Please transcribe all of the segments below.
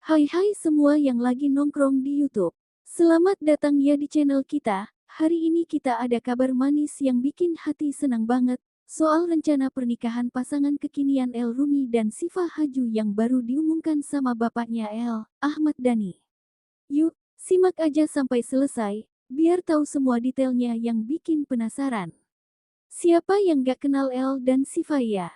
Hai semua yang lagi nongkrong di YouTube. Selamat datang ya di channel kita. Hari ini kita ada kabar manis yang bikin hati senang banget. Soal rencana pernikahan pasangan kekinian El Rumi dan Siva Haju yang baru diumumkan sama bapaknya El, Ahmad Dhani. Yuk, simak aja sampai selesai, biar tahu semua detailnya yang bikin penasaran. Siapa yang gak kenal El dan Siva ya?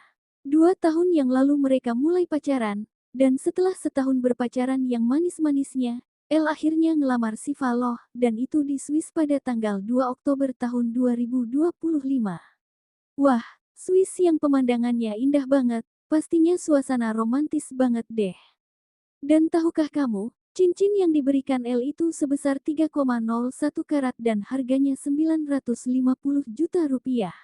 2 tahun yang lalu mereka mulai pacaran, dan setelah setahun berpacaran yang manis-manisnya, El akhirnya ngelamar Siva loh, dan itu di Swiss pada tanggal 2 Oktober tahun 2025. Wah, Swiss yang pemandangannya indah banget, pastinya suasana romantis banget deh. Dan tahukah kamu, cincin yang diberikan El itu sebesar 3,01 karat dan harganya 950 juta rupiah.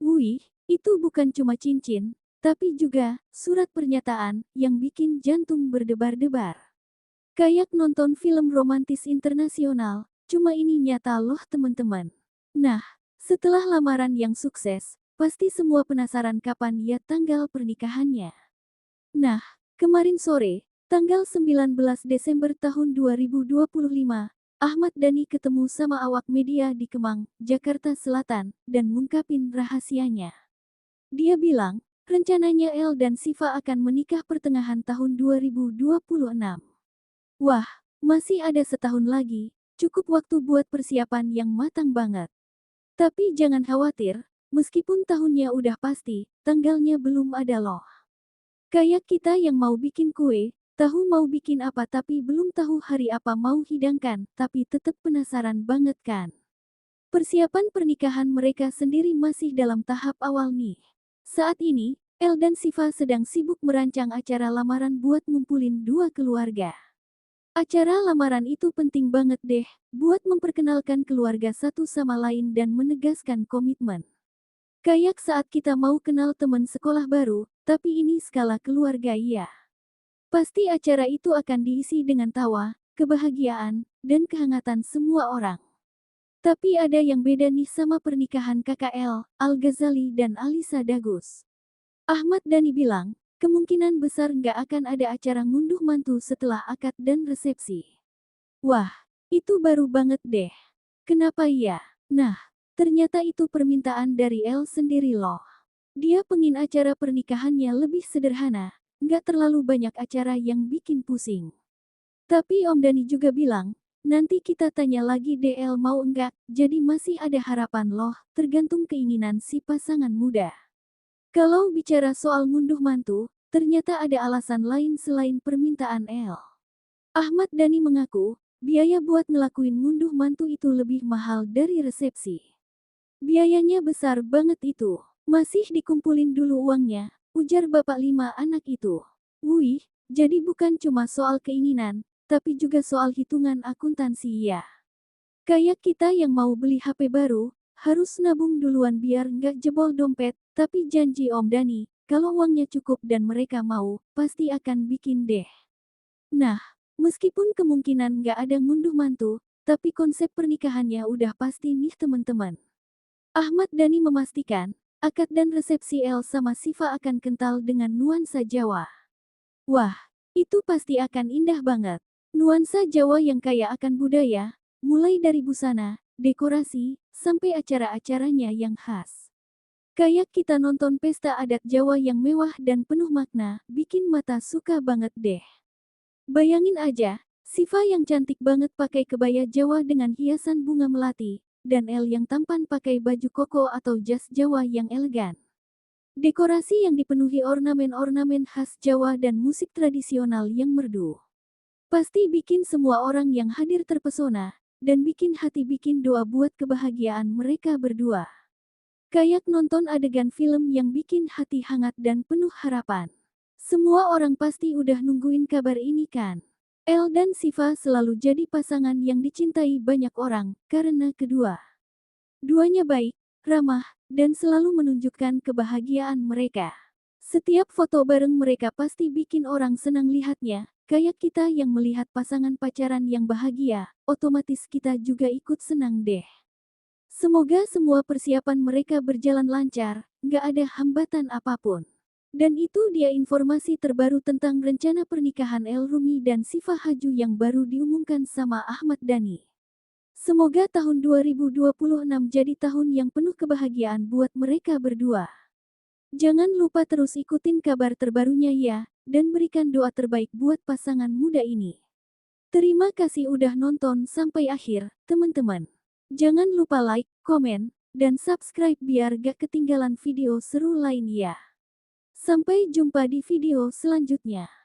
Wih, itu bukan cuma cincin, tapi juga surat pernyataan yang bikin jantung berdebar-debar. Kayak nonton film romantis internasional, cuma ini nyata loh teman-teman. Nah, setelah lamaran yang sukses, pasti semua penasaran kapan ya tanggal pernikahannya. Nah, kemarin sore, tanggal 19 Desember tahun 2025, Ahmad Dhani ketemu sama awak media di Kemang, Jakarta Selatan, dan ngungkapin rahasianya. Dia bilang, rencananya El dan Siva akan menikah pertengahan tahun 2026. Wah, masih ada setahun lagi, cukup waktu buat persiapan yang matang banget. Tapi jangan khawatir, meskipun tahunnya udah pasti, tanggalnya belum ada loh. Kayak kita yang mau bikin kue, tahu mau bikin apa tapi belum tahu hari apa mau hidangkan, tapi tetap penasaran banget kan. Persiapan pernikahan mereka sendiri masih dalam tahap awal nih. Saat ini, El dan Siva sedang sibuk merancang acara lamaran buat ngumpulin dua keluarga. Acara lamaran itu penting banget deh, buat memperkenalkan keluarga satu sama lain dan menegaskan komitmen. Kayak saat kita mau kenal teman sekolah baru, tapi ini skala keluarga ya. Pasti acara itu akan diisi dengan tawa, kebahagiaan, dan kehangatan semua orang. Tapi ada yang beda nih sama pernikahan KKL, Al-Ghazali dan Alisa Dagus. Ahmad Dhani bilang, kemungkinan besar nggak akan ada acara ngunduh mantu setelah akad dan resepsi. Wah, itu baru banget deh. Kenapa ya? Nah, ternyata itu permintaan dari El sendiri loh. Dia pengin acara pernikahannya lebih sederhana, nggak terlalu banyak acara yang bikin pusing. Tapi Om Dhani juga bilang, nanti kita tanya lagi DL mau enggak, jadi masih ada harapan loh, tergantung keinginan si pasangan muda. Kalau bicara soal ngunduh mantu, ternyata ada alasan lain selain permintaan El. Ahmad Dhani mengaku, biaya buat ngelakuin ngunduh mantu itu lebih mahal dari resepsi. Biayanya besar banget itu. Masih dikumpulin dulu uangnya, ujar bapak 5 anak itu. Wih, jadi bukan cuma soal keinginan, tapi juga soal hitungan akuntansi ya. Kayak kita yang mau beli HP baru, harus nabung duluan biar nggak jebol dompet, tapi janji Om Dhani, kalau uangnya cukup dan mereka mau, pasti akan bikin deh. Nah, meskipun kemungkinan nggak ada ngunduh mantu, tapi konsep pernikahannya udah pasti nih teman-teman. Ahmad Dhani memastikan, akad dan resepsi El sama Siva akan kental dengan nuansa Jawa. Wah, itu pasti akan indah banget. Nuansa Jawa yang kaya akan budaya, mulai dari busana, dekorasi, sampai acara-acaranya yang khas. Kayak kita nonton pesta adat Jawa yang mewah dan penuh makna, bikin mata suka banget deh. Bayangin aja, Siva yang cantik banget pakai kebaya Jawa dengan hiasan bunga melati, dan El yang tampan pakai baju koko atau jas Jawa yang elegan. Dekorasi yang dipenuhi ornamen-ornamen khas Jawa dan musik tradisional yang merdu. Pasti bikin semua orang yang hadir terpesona, dan bikin hati bikin doa buat kebahagiaan mereka berdua. Kayak nonton adegan film yang bikin hati hangat dan penuh harapan. Semua orang pasti udah nungguin kabar ini kan. El dan Siva selalu jadi pasangan yang dicintai banyak orang, karena duanya baik, ramah, dan selalu menunjukkan kebahagiaan mereka. Setiap foto bareng mereka pasti bikin orang senang lihatnya, kayak kita yang melihat pasangan pacaran yang bahagia, otomatis kita juga ikut senang deh. Semoga semua persiapan mereka berjalan lancar, nggak ada hambatan apapun. Dan itu dia informasi terbaru tentang rencana pernikahan El Rumi dan Syifa Haju yang baru diumumkan sama Ahmad Dhani. Semoga tahun 2026 jadi tahun yang penuh kebahagiaan buat mereka berdua. Jangan lupa terus ikutin kabar terbarunya ya, dan berikan doa terbaik buat pasangan muda ini. Terima kasih udah nonton sampai akhir, teman-teman. Jangan lupa like, komen, dan subscribe biar gak ketinggalan video seru lain ya. Sampai jumpa di video selanjutnya.